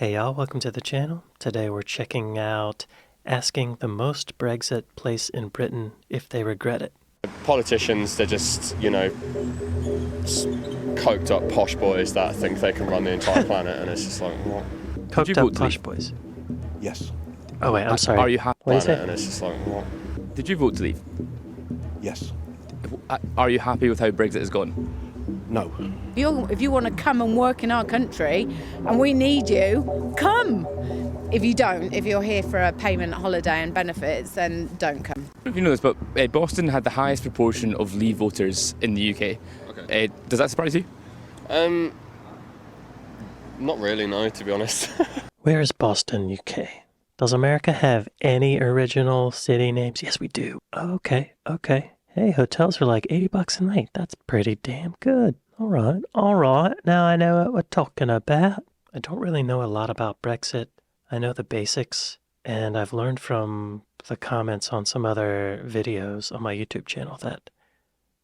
Hey y'all, welcome to the channel. Today we're checking out asking the most Brexit place in Britain if they regret it. Politicians, they're just, coked up posh boys that think they can run the entire planet, and it's just like, what? Coked up posh boys. Yes. Oh wait, I'm sorry. Are you happy? What do you say? And it's just like, what? Did you vote to leave? Yes. Are you happy with how Brexit has gone? No. If you want to come and work in our country and we need you, come. If you don't, if you're here for a payment holiday and benefits, then don't come. I don't know if you know this, but Boston had the highest proportion of Leave voters in the UK. Okay. Does that surprise you? Not really, no, to be honest. Where is Boston, UK? Does America have any original city names? Yes, we do. Okay. Hey, hotels are like $80 a night. That's pretty damn good. All right. Now I know what we're talking about. I don't really know a lot about Brexit. I know the basics, and I've learned from the comments on some other videos on my YouTube channel that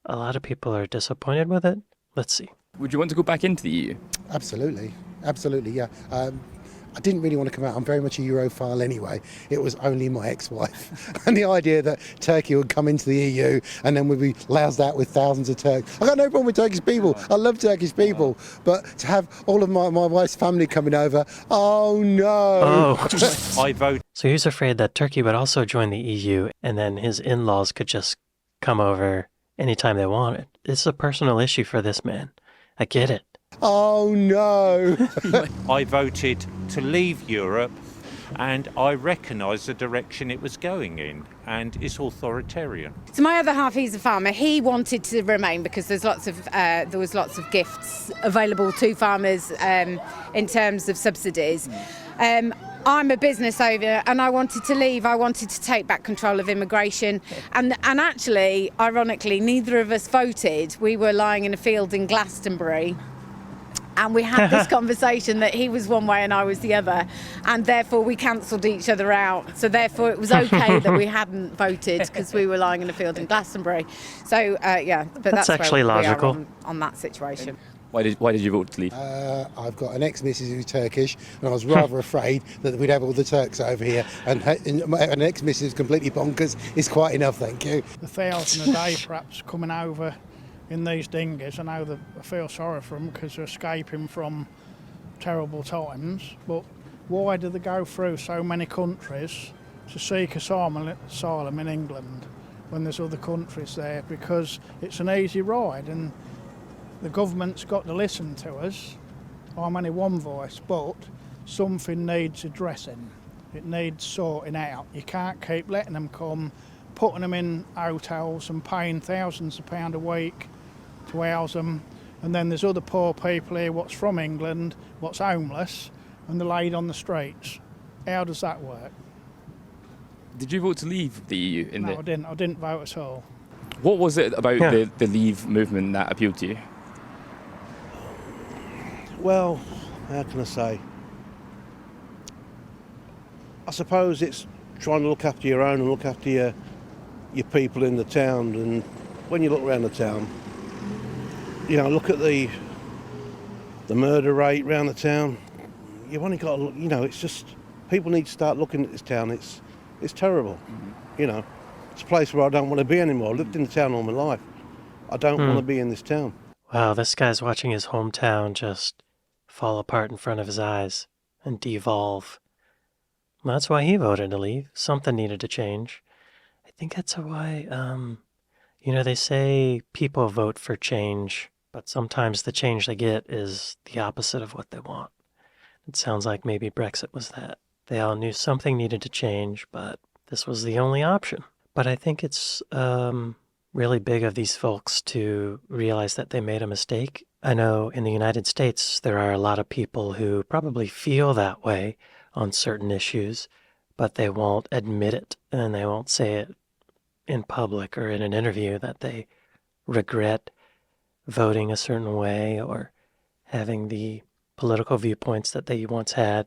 a lot of people are disappointed with it. Let's see. Would you want to go back into the EU? Absolutely, yeah. I didn't really want to come out. I'm very much a Europhile anyway. It was only my ex-wife. And the idea that Turkey would come into the EU and then we'd be loused out with thousands of Turks. I got no problem with Turkish people. I love Turkish people. But to have all of my wife's family coming over, oh no. I vote. So he was afraid that Turkey would also join the EU and then his in-laws could just come over anytime they wanted. It's a personal issue for this man. I get it. Oh no. I voted to leave Europe, and I recognise the direction it was going in, and it's authoritarian. So my other half, he's a farmer. He wanted to remain because there was lots of gifts available to farmers in terms of subsidies. I'm a business owner and I wanted to leave. I wanted to take back control of immigration. And actually, ironically, neither of us voted. We were lying in a field in Glastonbury. And we had this conversation that he was one way and I was the other. And therefore, we cancelled each other out. So therefore, it was okay that we hadn't voted because we were lying in a field in Glastonbury. So, but that's actually where logical. we are on that situation. Why did you vote to leave? I've got an ex-missus who's Turkish, and I was rather afraid that we'd have all the Turks over here. And an ex-missus who's completely bonkers is quite enough, thank you. The 1,000 a day perhaps coming over in these dinghies. I know that I feel sorry for them because they're escaping from terrible times, but why do they go through so many countries to seek asylum in England when there's other countries there? Because it's an easy ride and the government's got to listen to us. I'm only one voice, but something needs addressing. It needs sorting out. You can't keep letting them come, putting them in hotels and paying thousands of pounds a week to house them, and then there's other poor people here what's from England, what's homeless, and they're laid on the streets. How does that work? Did you vote to leave the EU? No, I didn't. I didn't vote at all. What was it about the Leave movement that appealed to you? Well, how can I say? I suppose it's trying to look after your own and look after your people in the town. And when you look around the town, look at the murder rate around the town. You've only got to look, it's just, people need to start looking at this town. It's terrible, It's a place where I don't want to be anymore. I lived in the town all my life. I don't want to be in this town. Wow, this guy's watching his hometown just fall apart in front of his eyes and devolve. Well, that's why he voted to leave. Something needed to change. I think that's why, they say people vote for change, but sometimes the change they get is the opposite of what they want. It sounds like maybe Brexit was that. They all knew something needed to change, but this was the only option. But I think it's really big of these folks to realize that they made a mistake. I know in the United States, there are a lot of people who probably feel that way on certain issues, but they won't admit it and they won't say it in public or in an interview that they regret voting a certain way or having the political viewpoints that they once had.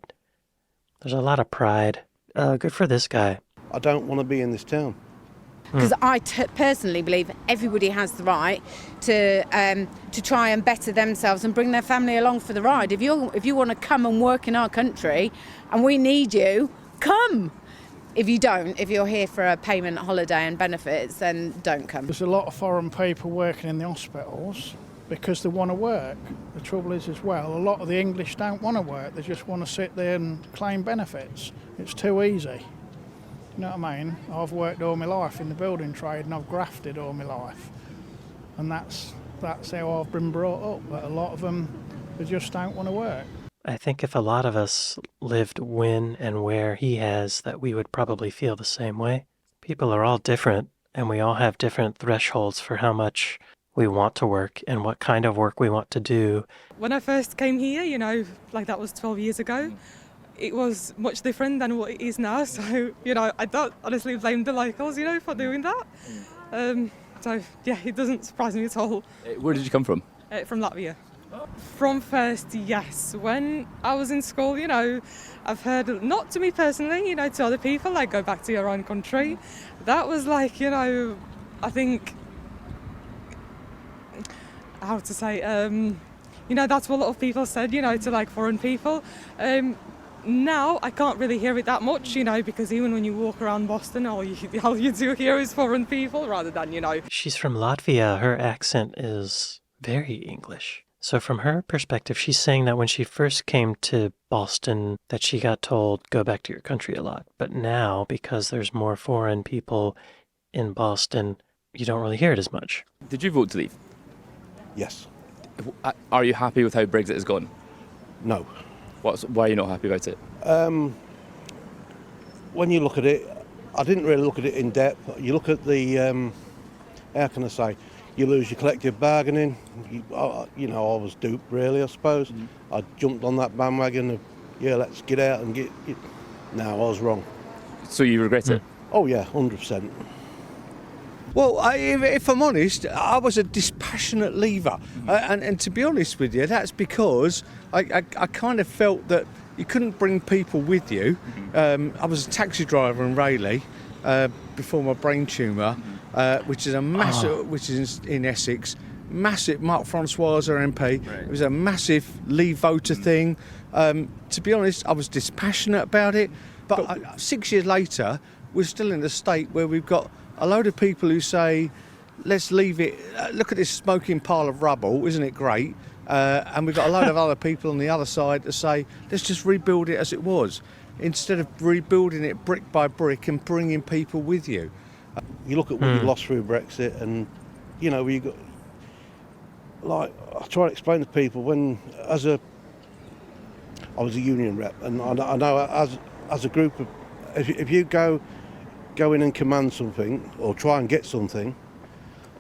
There's a lot of pride. Good for this guy. I don't want to be in this town. Because I personally believe everybody has the right to try and better themselves and bring their family along for the ride. If you want to come and work in our country and we need you, come. If you don't, if you're here for a payment holiday and benefits, then don't come. There's a lot of foreign people working in the hospitals because they want to work. The trouble is as well, a lot of the English don't want to work. They just want to sit there and claim benefits. It's too easy. You know what I mean? I've worked all my life in the building trade and I've grafted all my life. And that's how I've been brought up. But a lot of them, they just don't want to work. I think if a lot of us lived when and where he has, that we would probably feel the same way. People are all different, and we all have different thresholds for how much we want to work and what kind of work we want to do. When I first came here, like that was 12 years ago, it was much different than what it is now. So, I don't honestly blame the locals, for doing that. So, yeah, it doesn't surprise me at all. Where did you come from? From Latvia. From first, yes. When I was in school, I've heard, not to me personally, to other people, like go back to your own country. That was like, I think, how to say, that's what a lot of people said, to like foreign people. Now I can't really hear it that much, because even when you walk around Boston, all you do hear is foreign people rather than, She's from Latvia. Her accent is very English. So from her perspective, she's saying that when she first came to Boston, that she got told, go back to your country a lot. But now, because there's more foreign people in Boston, you don't really hear it as much. Did you vote to leave? Yes. Are you happy with how Brexit has gone? No. Why are you not happy about it? When you look at it, I didn't really look at it in depth. You look at the, how can I say, you lose your collective bargaining. I was duped really, I suppose. I jumped on that bandwagon of, let's get out and get... No, I was wrong. So you regret it? Oh yeah, 100%. Well, if I'm honest, I was a dispassionate leaver. And to be honest with you, that's because I kind of felt that you couldn't bring people with you. I was a taxi driver in Rayleigh before my brain tumour, which is a massive, which is in Essex, massive. Mark Francois, our MP. Right. It was a massive Leave voter thing. To be honest, I was dispassionate about it. But 6 years later, we're still in a state where we've got a load of people who say, let's leave it, look at this smoking pile of rubble, isn't it great? And we've got a load of other people on the other side that say, let's just rebuild it as it was, instead of rebuilding it brick by brick and bringing people with you. You look at what you lost through Brexit and, you got, like, I try to explain to people when, I was a union rep, and I know as a group of, if you go in and command something or try and get something,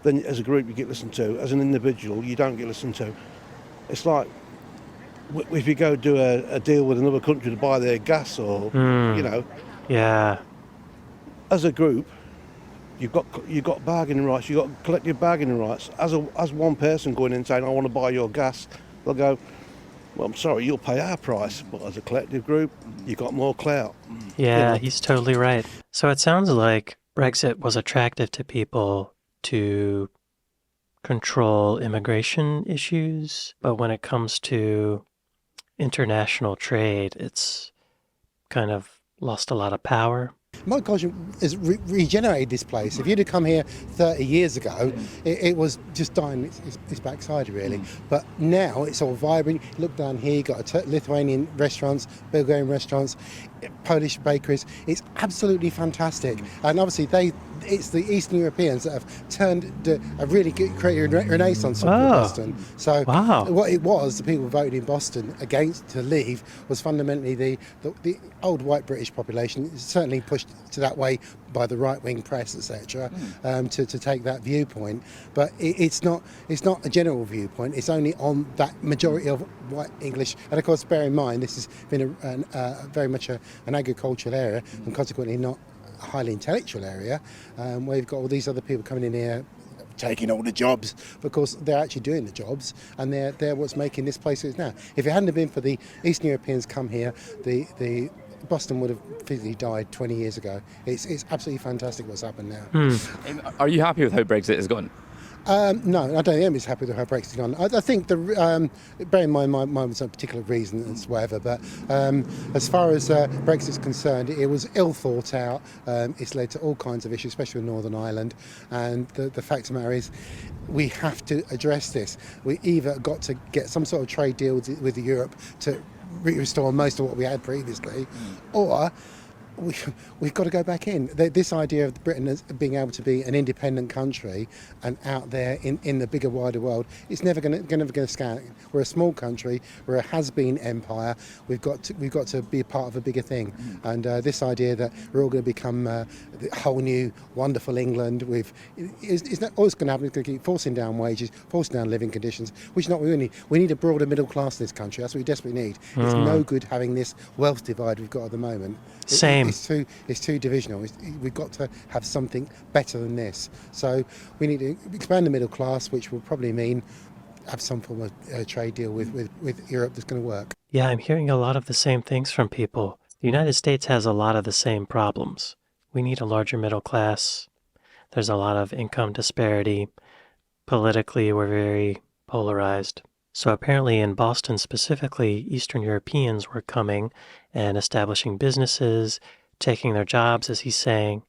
then as a group you get listened to. As an individual, you don't get listened to. It's like if you go do a deal with another country to buy their gas or, Yeah. As a group, you've got bargaining rights, you've got collective bargaining rights. As one person going in and saying, I want to buy your gas, they'll go, well, I'm sorry, you'll pay our price. But as a collective group, you've got more clout. Yeah, he's totally right. So it sounds like Brexit was attractive to people to control immigration issues, but when it comes to international trade, it's kind of lost a lot of power. My culture has regenerated this place. If you'd have come here 30 years ago, it was just dying its backside, really. But now it's all vibrant. Look down here, you've got Lithuanian restaurants, Bulgarian restaurants, Polish bakeries. It's absolutely fantastic. And obviously it's the Eastern Europeans that have really created a renaissance of Boston. So what it was, the people who voted in Boston against to leave, was fundamentally the old white British population, certainly pushed to that way by the right-wing press, etc., to take that viewpoint. But it's not a general viewpoint. It's only on that majority of white English. And of course, bear in mind, this has been very much an agricultural area, and consequently not a highly intellectual area, where you've got all these other people coming in here taking all the jobs, because they're actually doing the jobs, and they're what's making this place is now. If it hadn't have been for the Eastern Europeans come here, the Boston would have physically died 20 years ago. It's absolutely fantastic what's happened now. Are you happy with how Brexit has gone? No, I don't think anybody's happy with how Brexit's gone. I think bear in mind mine was a particular reason and whatever, but as far as Brexit's concerned, it was ill thought out. It's led to all kinds of issues, especially with Northern Ireland. And the fact of the matter is, we have to address this. We either got to get some sort of trade deal with Europe to restore most of what we had previously, or we've got to go back in. This idea of Britain as being able to be an independent country and out there in the bigger, wider world, it's never going to scan. We're a small country. We're a has-been empire. We've got to be a part of a bigger thing. And this idea that we're all going to become the whole new wonderful England, it's not always going to happen. It's going to keep forcing down wages, forcing down living conditions, which is not what we need. We need a broader middle class in this country. That's what we desperately need. It's no good having this wealth divide we've got at the moment. Same. It's too divisional. We've got to have something better than this. So we need to expand the middle class, which will probably mean have some form of trade deal with Europe that's going to work. Yeah, I'm hearing a lot of the same things from people. The United States has a lot of the same problems. We need a larger middle class. There's a lot of income disparity. Politically, we're very polarized. So apparently in Boston specifically, Eastern Europeans were coming and establishing businesses, taking their jobs, as he's saying,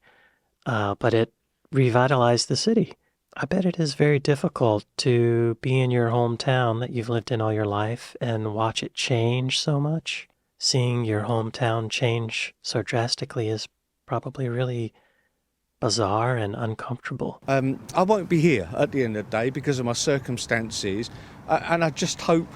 but it revitalized the city. I bet it is very difficult to be in your hometown that you've lived in all your life and watch it change so much. Seeing your hometown change so drastically is probably really bizarre and uncomfortable. I won't be here at the end of the day because of my circumstances, and I just hope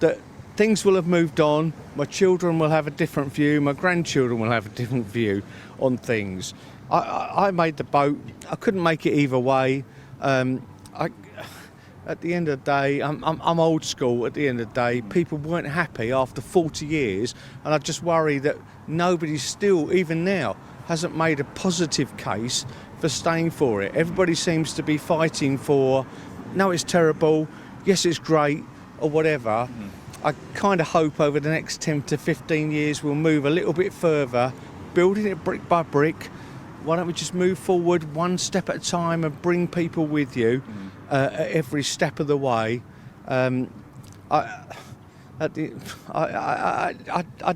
that things will have moved on. My children will have a different view. My grandchildren will have a different view on things. I made the boat. I couldn't make it either way. At the end of the day, I'm old school. At the end of the day, people weren't happy after 40 years, and I just worry that nobody still, even now, hasn't made a positive case for staying for it. Everybody seems to be fighting for, no, it's terrible, yes, it's great, or whatever. I kind of hope over the next 10 to 15 years we'll move a little bit further, building it brick by brick. Why don't we just move forward one step at a time and bring people with you at every step of the way? I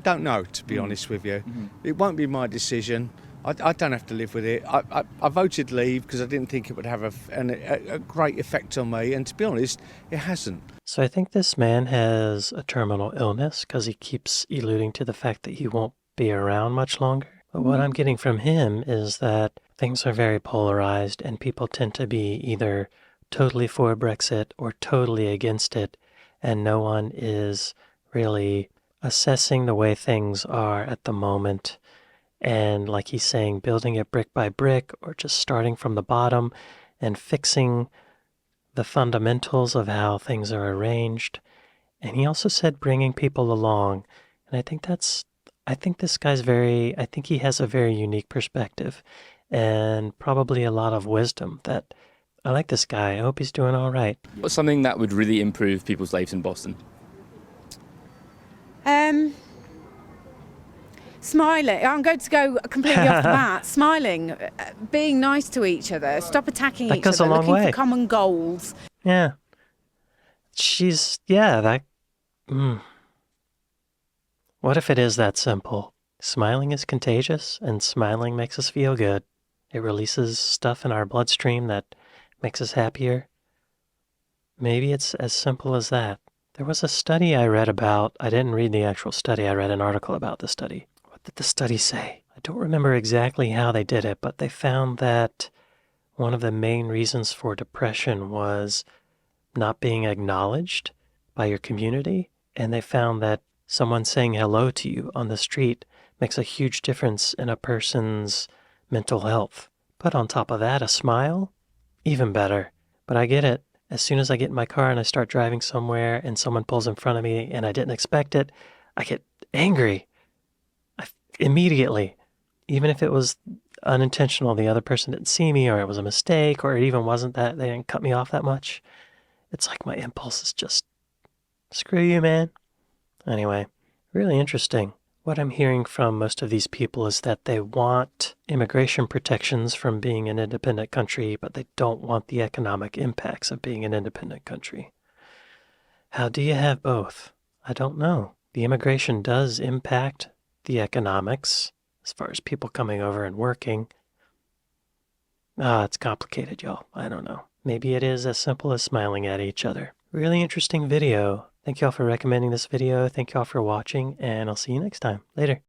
don't know, to be honest with you. It won't be my decision. I don't have to live with it. I voted leave because I didn't think it would have a great effect on me, and to be honest, it hasn't. So I think this man has a terminal illness because he keeps alluding to the fact that he won't be around much longer. But what I'm getting from him is that things are very polarized and people tend to be either totally for Brexit or totally against it, and no one is really assessing the way things are at the moment. And like he's saying, building it brick by brick or just starting from the bottom and fixing the fundamentals of how things are arranged. And he also said bringing people along. And I think this guy's I think he has a very unique perspective and probably a lot of wisdom that I like this guy. I hope he's doing all right. What's something that would really improve people's lives in Boston? Smiling. I'm going to go completely off the bat. Smiling, being nice to each other, stop attacking That each goes other, a long looking way. for common goals. Yeah. What if it is that simple? Smiling is contagious, and smiling makes us feel good. It releases stuff in our bloodstream that makes us happier. Maybe it's as simple as that. There was a study I read about. I didn't read the actual study. I read an article about the study. What did the study say? I don't remember exactly how they did it, but they found that one of the main reasons for depression was not being acknowledged by your community. And they found that someone saying hello to you on the street makes a huge difference in a person's mental health. But on top of that, a smile, even better. But I get it. As soon as I get in my car and I start driving somewhere and someone pulls in front of me and I didn't expect it, I get angry immediately. Even if it was unintentional, the other person didn't see me or it was a mistake or it even wasn't that they didn't cut me off that much. It's like my impulse is just, screw you, man. Anyway, really interesting. What I'm hearing from most of these people is that they want immigration protections from being an independent country, but they don't want the economic impacts of being an independent country. How do you have both? I don't know. The immigration does impact the economics as far as people coming over and working. It's complicated, y'all. I don't know. Maybe it is as simple as smiling at each other. Really interesting video. Thank y'all for recommending this video. Thank y'all for watching, and I'll see you next time. Later.